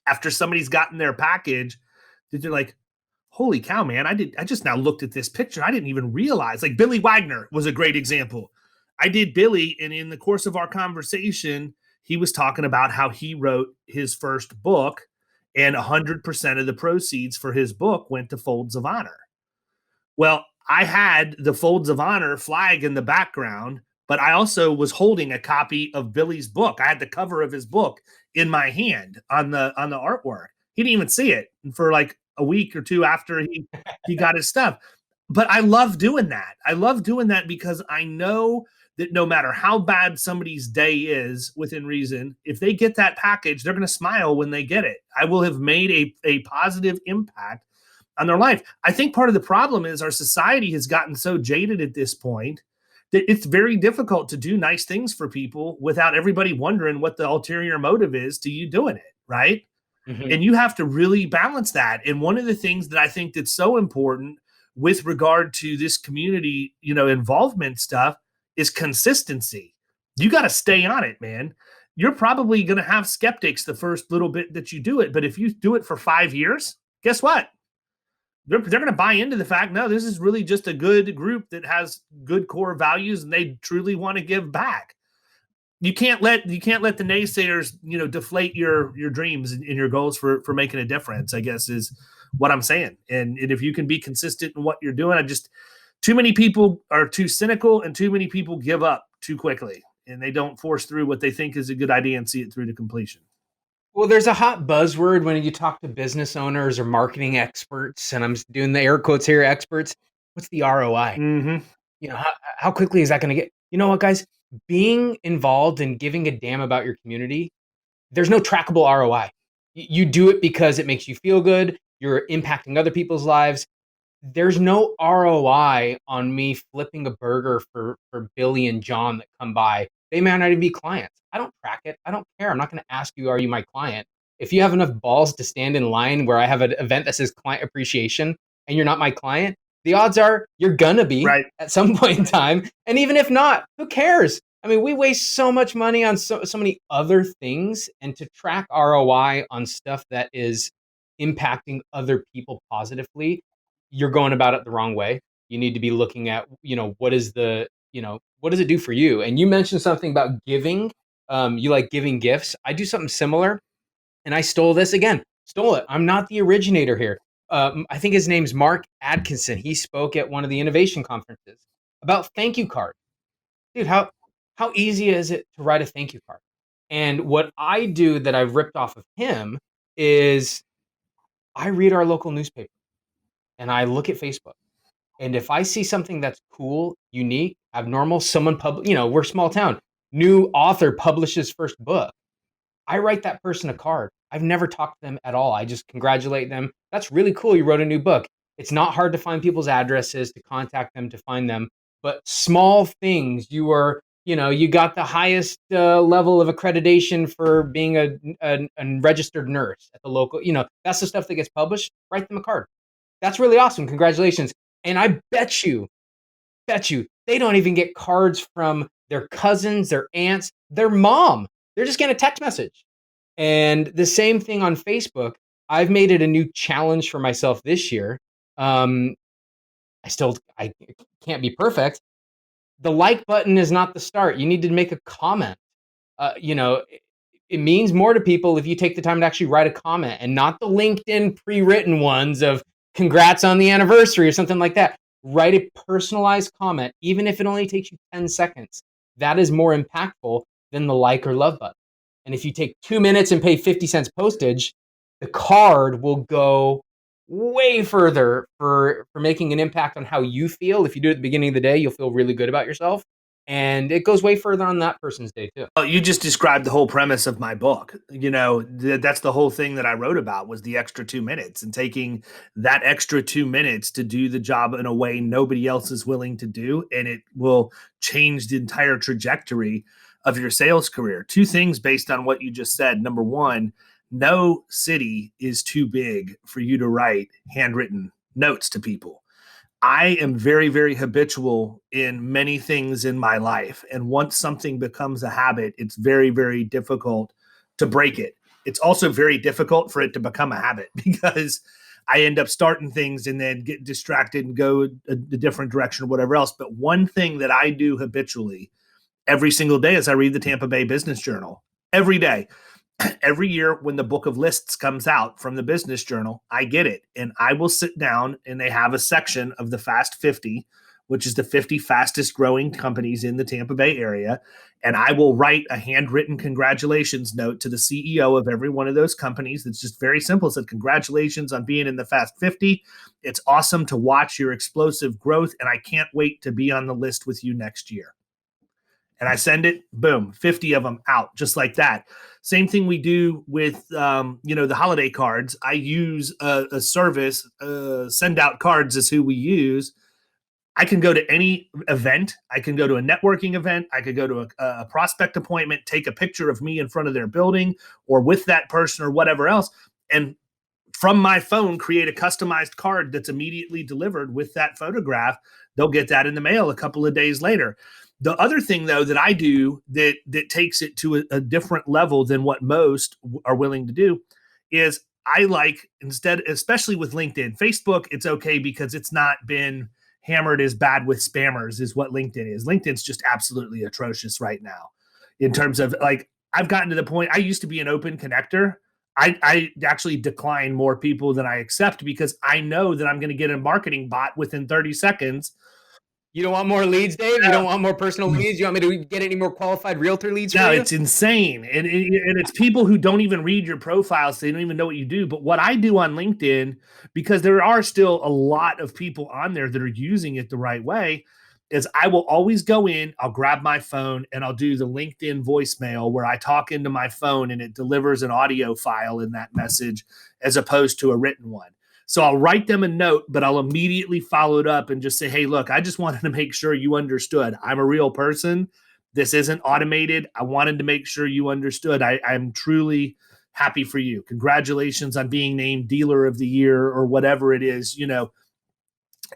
after somebody's gotten their package that they're like, holy cow, man, I just now looked at this picture. I didn't even realize. Like Billy Wagner was a great example. I did Billy, and in the course of our conversation, he was talking about how he wrote his first book, and 100% of the proceeds for his book went to Folds of Honor. Well, I had the Folds of Honor flag in the background, but I also was holding a copy of Billy's book. I had the cover of his book in my hand on the artwork. He didn't even see it for like a week or two after he got his stuff. But I love doing that. I love doing that because I know that no matter how bad somebody's day is, within reason, if they get that package, they're going to smile when they get it. I will have made a positive impact on their life. I think part of the problem is our society has gotten so jaded at this point that it's very difficult to do nice things for people without everybody wondering what the ulterior motive is to you doing it, right? Mm-hmm. And you have to really balance that. And one of the things that I think that's so important with regard to this community, involvement stuff is consistency. You got to stay on it, man. You're probably going to have skeptics the first little bit that you do it. But if you do it for 5 years, guess what? They're going to buy into the fact, no, this is really just a good group that has good core values and they truly want to give back. You can't let the naysayers, deflate your dreams and your goals for making a difference, I guess is what I'm saying. And if you can be consistent in what you're doing, too many people are too cynical and too many people give up too quickly and they don't force through what they think is a good idea and see it through to completion. Well, there's a hot buzzword when you talk to business owners or marketing experts, and I'm doing the air quotes here, experts. What's the ROI? Mm-hmm. How quickly is that going to get? You know what, guys? Being involved and giving a damn about your community, there's no trackable ROI. You do it because it makes you feel good. You're impacting other people's lives. There's no ROI on me flipping a burger for Billy and John that come by. They may not even be clients. I don't track it. I don't care. I'm not going to ask you, are you my client? If you have enough balls to stand in line where I have an event that says client appreciation and you're not my client, the odds are you're going to be right at some point in time. And even if not, who cares? I mean, we waste so much money on so many other things, and to track ROI on stuff that is impacting other people positively, you're going about it the wrong way. You need to be looking at, what does it do for you? And you mentioned something about giving. You like giving gifts. I do something similar, and I stole it. I'm not the originator here. I think his name's Mark Atkinson. He spoke at one of the innovation conferences about thank you cards. Dude, how easy is it to write a thank you card? And what I do that I've ripped off of him is I read our local newspaper and I look at Facebook. And if I see something that's cool, unique, abnormal, someone we're a small town, new author publishes first book, I write that person a card. I've never talked to them at all. I just congratulate them. That's really cool. You wrote a new book. It's not hard to find people's addresses, to contact them, to find them. But small things, you got the highest level of accreditation for being a registered nurse at the local, that's the stuff that gets published. Write them a card. That's really awesome. Congratulations. And I bet you, they don't even get cards from their cousins, their aunts, their mom. They're just getting a text message. And the same thing on Facebook. I've made it a new challenge for myself this year. I can't be perfect. The like button is not the start. You need to make a comment. It means more to people if you take the time to actually write a comment and not the LinkedIn pre-written ones of congrats on the anniversary or something like that. Write a personalized comment, even if it only takes you 10 seconds. That is more impactful than the like or love button. And if you take 2 minutes and pay 50 cents postage, the card will go way further for making an impact on how you feel. If you do it at the beginning of the day, you'll feel really good about yourself. And it goes way further on that person's day too. Oh, you just described the whole premise of my book. That's the whole thing that I wrote about was the extra 2 minutes and taking that extra 2 minutes to do the job in a way nobody else is willing to do. And it will change the entire trajectory of your sales career. Two things based on what you just said. Number one, no city is too big for you to write handwritten notes to people. I am very, very habitual in many things in my life. And once something becomes a habit, it's very, very difficult to break it. It's also very difficult for it to become a habit because I end up starting things and then get distracted and go a different direction or whatever else. But one thing that I do habitually every single day is I read the Tampa Bay Business Journal every day. Every year when the book of lists comes out from the Business Journal, I get it. And I will sit down and they have a section of the Fast 50, which is the 50 fastest growing companies in the Tampa Bay area. And I will write a handwritten congratulations note to the CEO of every one of those companies. That's just very simple. It said, congratulations on being in the Fast 50. It's awesome to watch your explosive growth. And I can't wait to be on the list with you next year. And I send it, boom, 50 of them out, just like that. Same thing we do with, the holiday cards. I use a service, Send Out Cards is who we use. I can go to any event. I can go to a networking event. I could go to a prospect appointment, take a picture of me in front of their building or with that person or whatever else. And from my phone, create a customized card that's immediately delivered with that photograph. They'll get that in the mail a couple of days later. The other thing, though, that I do that takes it to a different level than what most are willing to do is I like instead, especially with LinkedIn, Facebook, it's okay because it's not been hammered as bad with spammers is what LinkedIn is. LinkedIn's just absolutely atrocious right now in terms of like, I've gotten to the point, I used to be an open connector. I actually decline more people than I accept because I know that I'm going to get a marketing bot within 30 seconds. You don't want more leads, Dave? You don't want more personal leads? You want me to get any more qualified realtor leads for you? No, it's insane. And it's people who don't even read your profiles. They don't even know what you do. But what I do on LinkedIn, because there are still a lot of people on there that are using it the right way, is I will always go in, I'll grab my phone, and I'll do the LinkedIn voicemail where I talk into my phone and it delivers an audio file in that message as opposed to a written one. So I'll write them a note, but I'll immediately follow it up and just say, hey, look, I just wanted to make sure you understood. I'm a real person. This isn't automated. I wanted to make sure you understood. I'm truly happy for you. Congratulations on being named Dealer of the Year or whatever it is,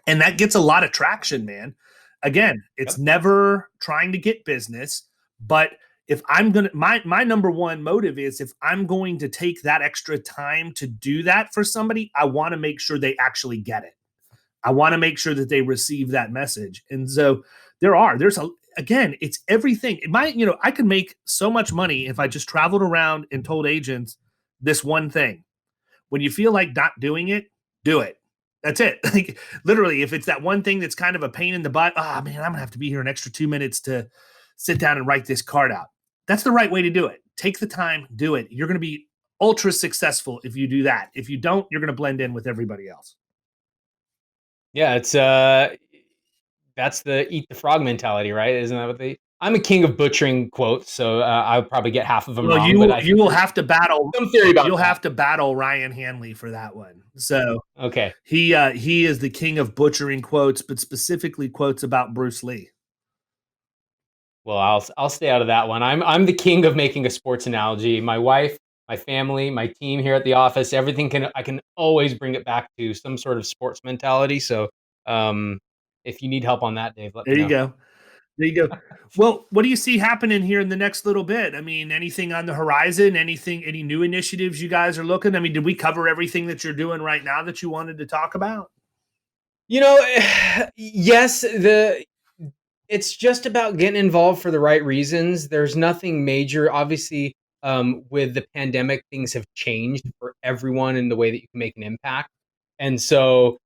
And that gets a lot of traction, man. Again, it's never trying to get business, but if I'm going to, my number one motive is if I'm going to take that extra time to do that for somebody, I want to make sure they actually get it. I want to make sure that they receive that message. And so again, it's everything. I could make so much money if I just traveled around and told agents this one thing. When you feel like not doing it, do it. That's it. Like literally, if it's that one thing that's kind of a pain in the butt, man, I'm gonna have to be here an extra 2 minutes to sit down and write this card out. That's the right way to do it. Take the time, do it. You're going to be ultra successful if you do that. If you don't, you're going to blend in with everybody else. Yeah, it's that's the eat the frog mentality, right? Isn't that what I'm a king of butchering quotes, so I'll probably get half of them wrong. You will have to battle. Some theory about you'll have to battle Ryan Hanley for that one. So okay, he is the king of butchering quotes, but specifically quotes about Bruce Lee. Well, I'll stay out of that one. I'm the king of making a sports analogy. My wife, my family, my team here at the office, everything I can always bring it back to some sort of sports mentality. So, if you need help on that, Dave, let me know. There you go. Well, what do you see happening here in the next little bit? I mean, anything on the horizon? Any new initiatives you guys are looking? I mean, did we cover everything that you're doing right now that you wanted to talk about? Yes, it's just about getting involved for the right reasons. There's nothing major. Obviously, with the pandemic, things have changed for everyone in the way that you can make an impact. And so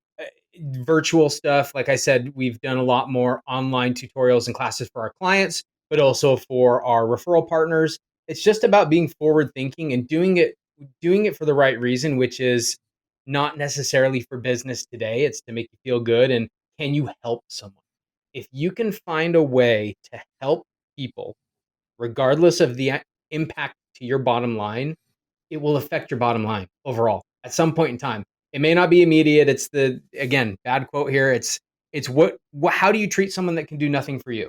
virtual stuff, like I said, we've done a lot more online tutorials and classes for our clients, but also for our referral partners. It's just about being forward thinking and doing it for the right reason, which is not necessarily for business today. It's to make you feel good. And can you help someone? If you can find a way to help people, regardless of the impact to your bottom line, it will affect your bottom line overall at some point in time. It may not be immediate. It's again, bad quote here. It's how do you treat someone that can do nothing for you,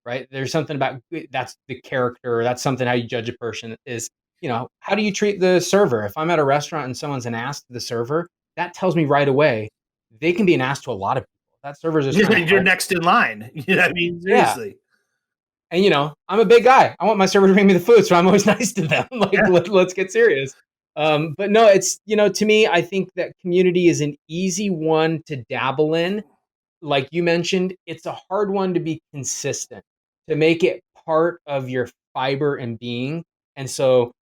right? There's something about that's the character. That's something how you judge a person is, how do you treat the server? If I'm at a restaurant and someone's an ass to the server, that tells me right away they can be an ass to a lot of people. That server's just trying to You're help. next in line. I mean, Yeah. seriously. And I'm a big guy. I want my server to bring me the food, so I'm always nice to them. Let's get serious. But no, it's to me, I think that community is an easy one to dabble in. Like you mentioned, it's a hard one to be consistent, to make it part of your fiber and being. And so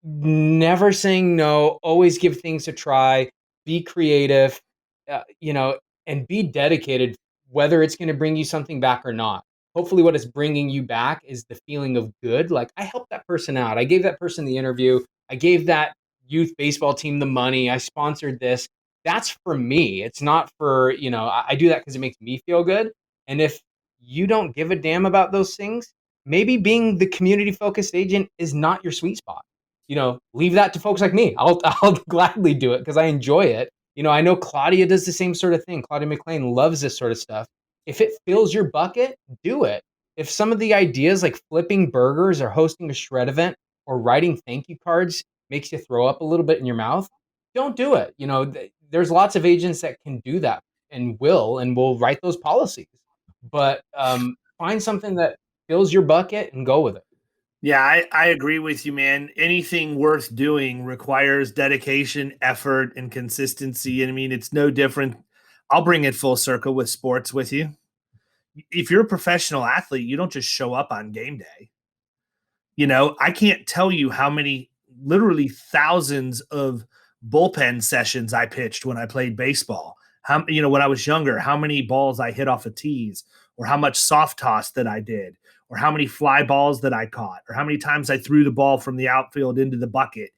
never saying no, always give things a try, be creative, and be dedicated, whether it's going to bring you something back or not. Hopefully what it's bringing you back is the feeling of good. Like, I helped that person out. I gave that person the interview. I gave that youth baseball team the money. I sponsored this. That's for me. It's not for, I do that because it makes me feel good. And if you don't give a damn about those things, maybe being the community focused agent is not your sweet spot. Leave that to folks like me. I'll gladly do it because I enjoy it. I know Claudia does the same sort of thing. Claudia McLean loves this sort of stuff. If it fills your bucket, do it. If some of the ideas like flipping burgers or hosting a shred event or writing thank you cards makes you throw up a little bit in your mouth, don't do it. There's lots of agents that can do that and will write those policies. But find something that fills your bucket and go with it. Yeah, I agree with you, man. Anything worth doing requires dedication, effort, and consistency. And I mean, it's no different. I'll bring it full circle with sports with you. If you're a professional athlete, you don't just show up on game day. I can't tell you how many, literally thousands of bullpen sessions I pitched when I played baseball. When I was younger, how many balls I hit off of tees, or how much soft toss that I did, or how many fly balls that I caught, or how many times I threw the ball from the outfield into the bucket.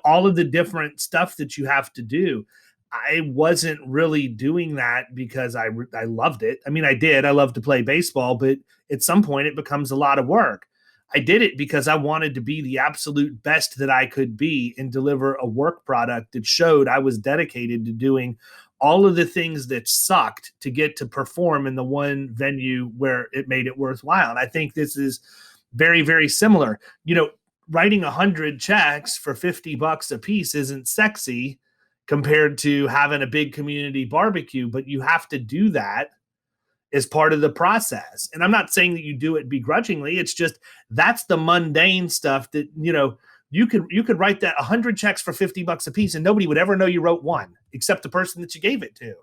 All of the different stuff that you have to do. I wasn't really doing that because I loved it. I mean, I did. I love to play baseball, but at some point it becomes a lot of work. I did it because I wanted to be the absolute best that I could be and deliver a work product that showed I was dedicated to doing all of the things that sucked to get to perform in the one venue where it made it worthwhile. And I think this is very, very similar. Writing 100 checks for $50 a piece isn't sexy compared to having a big community barbecue, but you have to do that as part of the process. And I'm not saying that you do it begrudgingly. It's just that's the mundane stuff that, you could write that 100 checks for $50 a piece and nobody would ever know you wrote one except the person that you gave it to.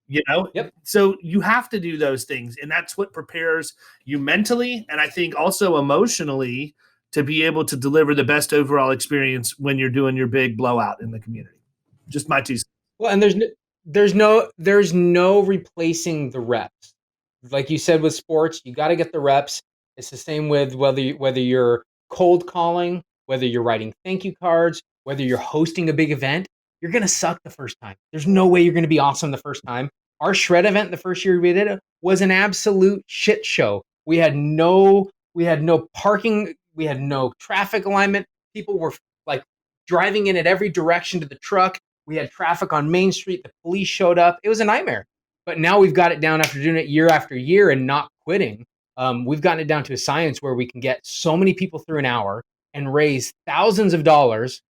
Yep. So you have to do those things, and that's what prepares you mentally and I think also emotionally to be able to deliver the best overall experience when you're doing your big blowout in the community. Just my two cents. Well, and there's no replacing the reps. Like you said with sports, you got to get the reps. It's the same with whether you're cold calling, whether you're writing thank you cards, whether you're hosting a big event. You're going to suck the first time. There's no way you're going to be awesome the first time. Our shred event the first year we did it was an absolute shit show. We had no parking, we had no traffic alignment. People were like driving in at every direction to the truck. We had traffic on Main Street. The police showed up. It was a nightmare. But now we've got it down after doing it year after year and not quitting. We've gotten it down to a science where we can get so many people through an hour and raise thousands of dollars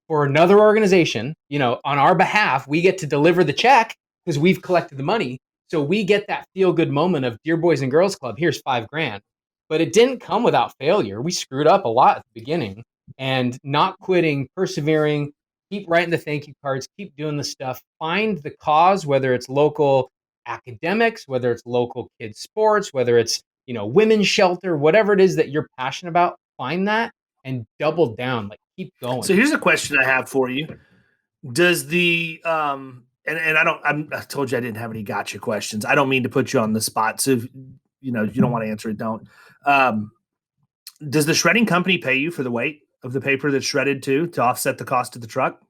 for another organization. On our behalf, we get to deliver the check because we've collected the money. So we get that feel good moment of Dear Boys and Girls Club, here's $5,000. But it didn't come without failure. We screwed up a lot at the beginning, and not quitting, persevering, keep writing the thank you cards, keep doing the stuff, find the cause, whether it's local academics, whether it's local kids sports, whether it's, women's shelter, whatever it is that you're passionate about, find that and double down, like keep going. So here's a question I have for you. Does the, I told you I didn't have any gotcha questions. I don't mean to put you on the spot. So if, you don't want to answer it, don't. Does the shredding company pay you for the weight of the paper that's shredded to offset the cost of the truck?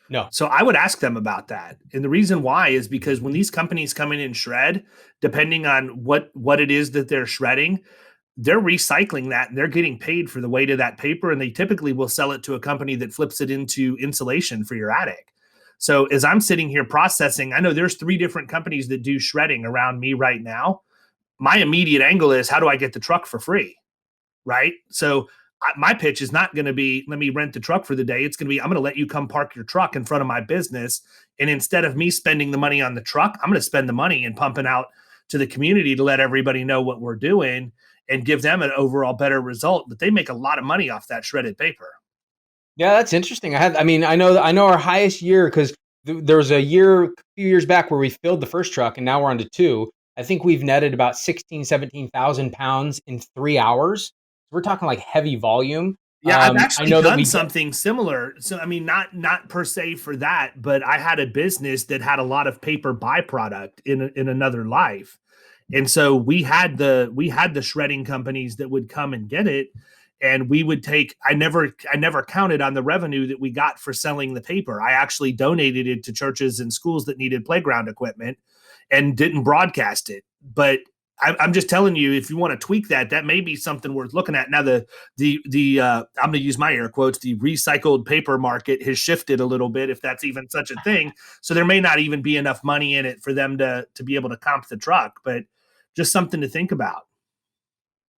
No. So I would ask them about that. And the reason why is because when these companies come in and shred, depending on what it is that they're shredding, they're recycling that and they're getting paid for the weight of that paper. And they typically will sell it to a company that flips it into insulation for your attic. So as I'm sitting here processing, I know there's 3 different companies that do shredding around me right now. My immediate angle is, how do I get the truck for free? Right. So my pitch is not going to be, let me rent the truck for the day. It's going to be, I'm going to let you come park your truck in front of my business. And instead of me spending the money on the truck, I'm going to spend the money and pumping out to the community to let everybody know what we're doing and give them an overall better result. But they make a lot of money off that shredded paper. Yeah, that's interesting. I know our highest year, because there was a few years back where we filled the first truck and now we're on to 2. I think we've netted about 17,000 pounds in 3 hours. We're talking like heavy volume. Yeah, I've actually done something similar. similar. So, I mean, not per se for that, but I had a business that had a lot of paper byproduct in another life. And so we had the shredding companies that would come and get it. And we would take, I never counted on the revenue that we got for selling the paper. I actually donated it to churches and schools that needed playground equipment and didn't broadcast it. But I'm just telling you, if you want to tweak that, that may be something worth looking at. Now, the I'm going to use my air quotes, the recycled paper market has shifted a little bit, if that's even such a thing. So there may not even be enough money in it for them to be able to comp the truck, but just something to think about.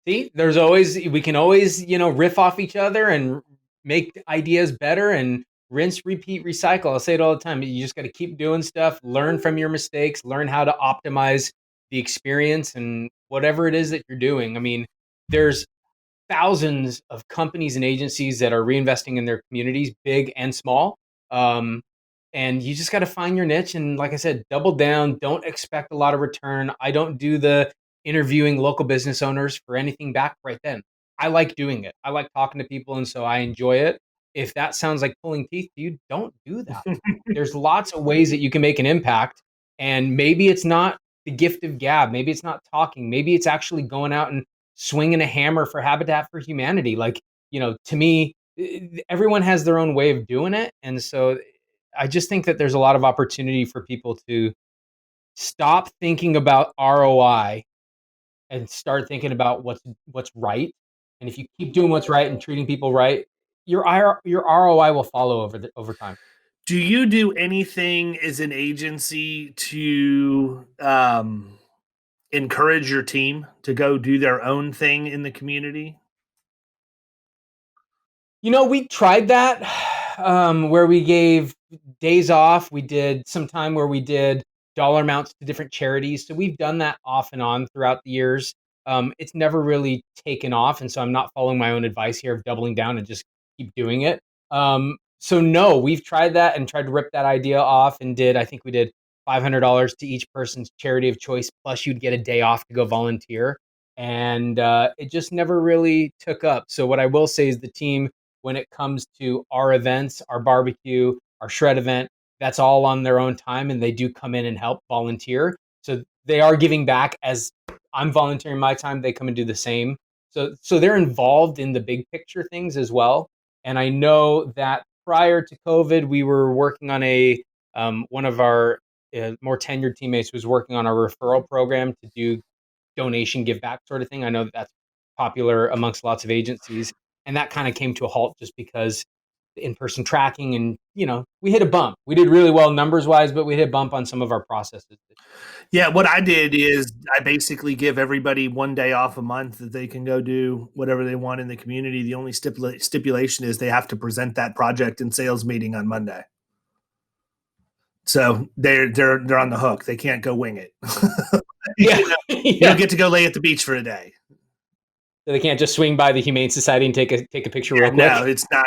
See, we can always, riff off each other and make ideas better and rinse, repeat, recycle. I'll say it all the time. You just got to keep doing stuff, learn from your mistakes, learn how to optimize the experience and whatever it is that you're doing. I mean, there's thousands of companies and agencies that are reinvesting in their communities, big and small. And you just got to find your niche. And like I said, double down. Don't expect a lot of return. I don't do the interviewing local business owners for anything back right then. I like doing it. I like talking to people, and so I enjoy it. If that sounds like pulling teeth to you, don't do that. There's lots of ways that you can make an impact, and maybe it's not the gift of gab. Maybe it's not talking. Maybe it's actually going out and swinging a hammer for Habitat for Humanity. Like, to me, everyone has their own way of doing it, and so I just think that there's a lot of opportunity for people to stop thinking about ROI and start thinking about what's right. And if you keep doing what's right and treating people right, your ROI will follow over time. Do you do anything as an agency to encourage your team to go do their own thing in the community? We tried that where we gave days off. We did some time where we did dollar amounts to different charities. So we've done that off and on throughout the years. It's never really taken off. And so I'm not following my own advice here of doubling down and just keep doing it. So no, we've tried that and tried to rip that idea off and I think we did $500 to each person's charity of choice. Plus you'd get a day off to go volunteer. And it just never really took up. So what I will say is the team, when it comes to our events, our barbecue, our shred event, that's all on their own time, and they do come in and help volunteer. So they are giving back. As I'm volunteering my time, they come and do the same. So they're involved in the big picture things as well. And I know that prior to COVID, we were working on one of our more tenured teammates was working on a referral program to do donation give back sort of thing. I know that's popular amongst lots of agencies. And that kind of came to a halt just because the in-person tracking and, we hit a bump. We did really well numbers wise, but we hit a bump on some of our processes. Yeah, what I did is I basically give everybody one day off a month that they can go do whatever they want in the community. The only stipulation is they have to present that project in sales meeting on Monday. So they're on the hook. They can't go wing it. Yeah. You don't get to go lay at the beach for a day. So they can't just swing by the Humane Society and take a picture real quick. No, it's not.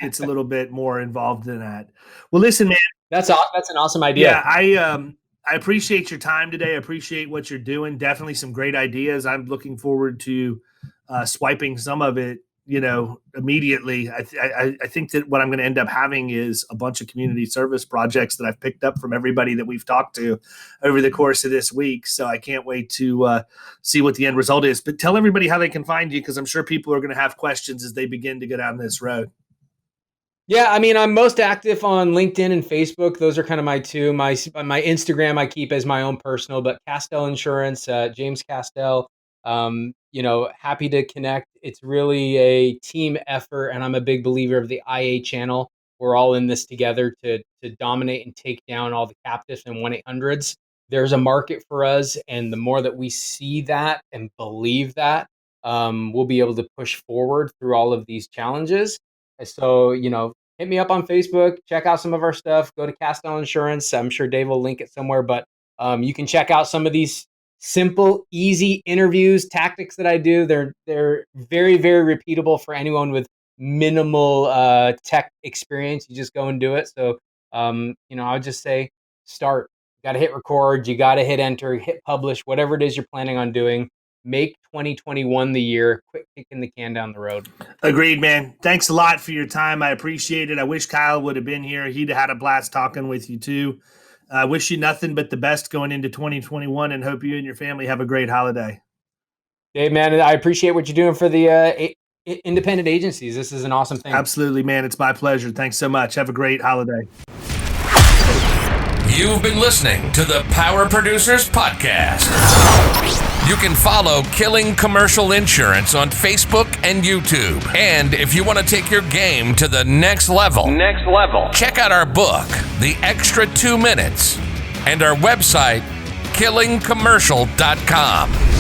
It's a little bit more involved than that. Well, listen, man. That's an awesome idea. Yeah, I appreciate your time today. I appreciate what you're doing. Definitely some great ideas. I'm looking forward to swiping some of it, immediately. I think that what I'm going to end up having is a bunch of community service projects that I've picked up from everybody that we've talked to over the course of this week. So I can't wait to see what the end result is. But tell everybody how they can find you, because I'm sure people are going to have questions as they begin to go down this road. Yeah, I mean, I'm most active on LinkedIn and Facebook. Those are kind of my two. My Instagram I keep as my own personal, but Castell Insurance, James Castell. Happy to connect. It's really a team effort, and I'm a big believer of the IA channel. We're all in this together to dominate and take down all the captives and 1-800s. There's a market for us, and the more that we see that and believe that, we'll be able to push forward through all of these challenges. So, hit me up on Facebook, check out some of our stuff, go to Castell Insurance. I'm sure Dave will link it somewhere, but you can check out some of these simple, easy interviews, tactics that I do. They're very, very repeatable for anyone with minimal tech experience. You just go and do it. So, I would just say start. You got to hit record, you got to hit enter, hit publish, whatever it is you're planning on doing. Make 2021 the year. Quit kicking the can down the road. Agreed, man. Thanks a lot for your time. I appreciate it. I wish Kyle would have been here. He'd have had a blast talking with you too. I wish you nothing but the best going into 2021 and hope you and your family have a great holiday. Dave, man, I appreciate what you're doing for the independent agencies. This is an awesome thing. Absolutely, man. It's my pleasure. Thanks so much. Have a great holiday. You've been listening to the Power Producers Podcast. You can follow Killing Commercial Insurance on Facebook and YouTube. And if you want to take your game to the next level, check out our book, The Extra 2 Minutes, and our website, killingcommercial.com.